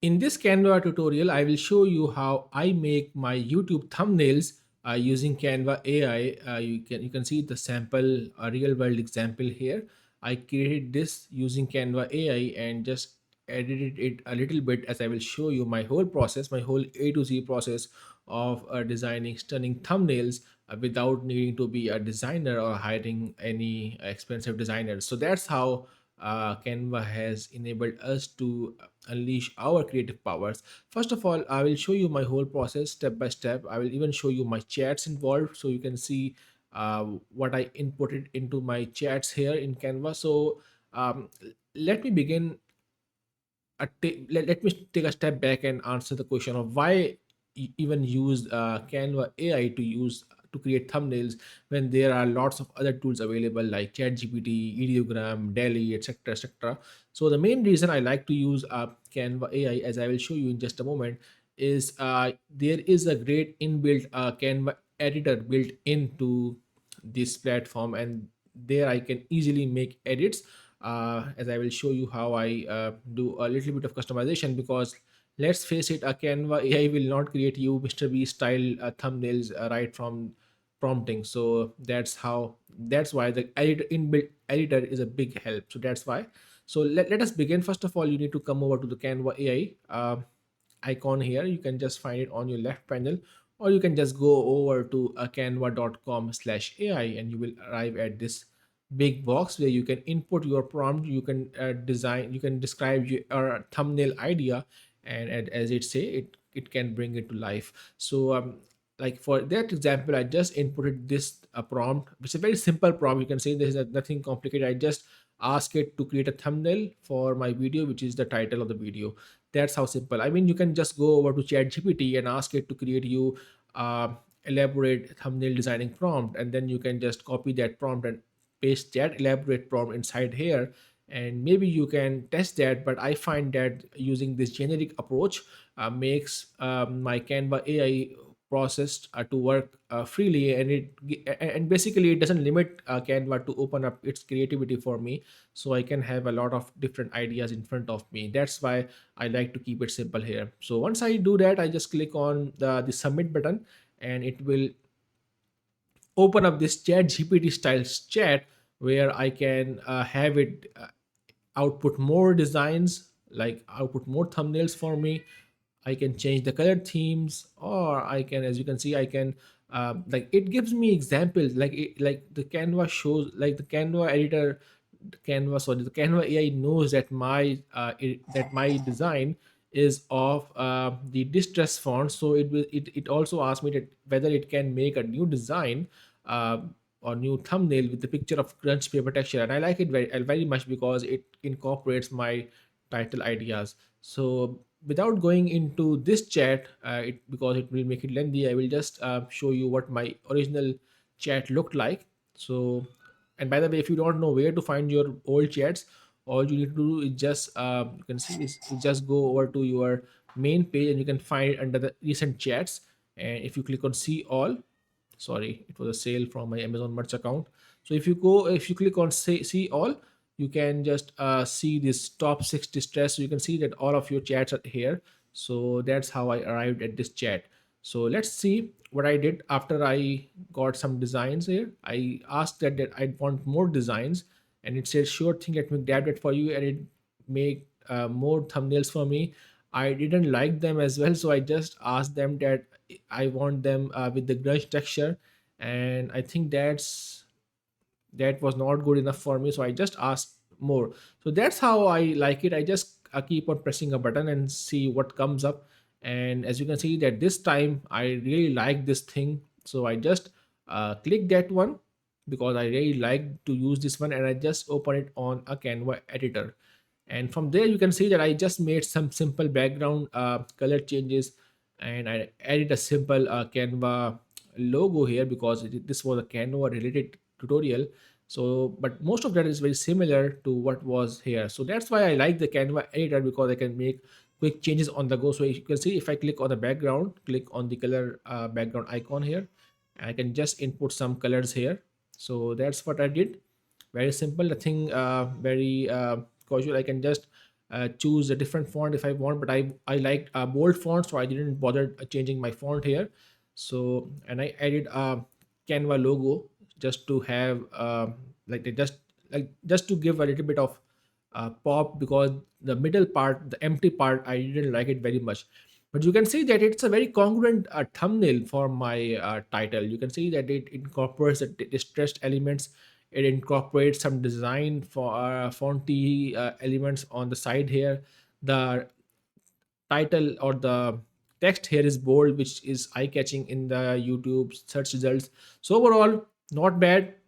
In this Canva tutorial, I will show you how I make my YouTube thumbnails using Canva AI. You can see the sample real world example here. I created this using Canva AI and just edited it a little bit, as I will show you my whole process, my whole A to Z process of designing stunning thumbnails without needing to be a designer or hiring any expensive designers. So that's how Canva has enabled us to unleash our creative powers. First of all, I will show you my whole process step by step. I will even show you my chats involved so you can see what I inputted into my chats here in Canva. So um, let me begin let me take a step back and answer the question of why even use Canva AI to create thumbnails when there are lots of other tools available like ChatGPT, Ideogram, Daily, etc., etc. So the main reason I like to use Canva AI, as I will show you in just a moment, is there is a great inbuilt Canva editor built into this platform, and there I can easily make edits, as I will show you how I do a little bit of customization. Because let's face it, a Canva AI will not create you Mr. Beast style thumbnails right from prompting. So that's why the inbuilt editor is a big help. So that's why. So let us begin. First of all, you need to come over to the Canva AI icon here. You can just find it on your left panel, or you can just go over to canva.com/ai and you will arrive at this big box where you can input your prompt. You can you can describe your thumbnail idea, and as it say, it can bring it to life. So like for that example, I just inputted this prompt. It's a very simple prompt. You can say there is nothing complicated. I just ask it to create a thumbnail for my video, which is the title of the video. That's how simple. I mean, you can just go over to ChatGPT and ask it to create you uh, elaborate thumbnail designing prompt, and then you can just copy that prompt and paste that elaborate prompt inside here, and maybe you can test that. But I find that using this generic approach makes my Canva AI process to work freely, and and basically it doesn't limit Canva to open up its creativity for me, so I can have a lot of different ideas in front of me. That's why I like to keep it simple here. So once I do that, I just click on the submit button, and it will open up this chat GPT style chat where I can have it output more designs, like output more thumbnails for me. I can change the color themes, or I can, as you can see, I can like it gives me examples, like like the Canva shows, like the Canva editor, the Canva AI knows that that my design is of the distress font. So it also asks me that whether it can make a new design uh, or new thumbnail with the picture of crunch paper texture, and I like it very much because it incorporates my title ideas. So without going into this chat, because it will make it lengthy, I will just show you what my original chat looked like. So, and by the way, if you don't know where to find your old chats, all you need to do is just you can see is just go over to your main page, and you can find it under the recent chats. And if you click on see all, sorry, it was a sale from my Amazon merch account. So if you click on see all, you can just see this top 6 distress. So you can see that all of your chats are here. So that's how I arrived at this chat. So let's see what I did after I got some designs here. I asked that I want more designs, and it said sure thing, let me grab that for you, and it make more thumbnails for me. I didn't like them as well, so I just asked them that I want them with the grunge texture, and I think that was not good enough for me. So I just asked more. So that's how I like it. I just keep on pressing a button and see what comes up. And as you can see that this time I really like this thing. So I just click that one because I really like to use this one, and I just open it on a Canva editor. And from there you can see that I just made some simple background color changes, and I added a simple Canva logo here because this was a Canva related tutorial. So but most of that is very similar to what was here. So that's why I like the Canva editor, because I can make quick changes on the go. So you can see if I click on the background, click on the color background icon here, I can just input some colors here. So that's what I did. Very simple, nothing very casual. I can just choose a different font if I want, but I liked bold font, so I didn't bother changing my font here. So, and I added a Canva logo just to have just to give a little bit of pop, because the middle part, the empty part, I didn't like it very much. But you can see that it's a very congruent thumbnail for my title. You can see that it incorporates the distressed elements. It incorporates some design for fonty elements on the side here. The title or the text here is bold, which is eye catching in the YouTube search results. So overall, not bad.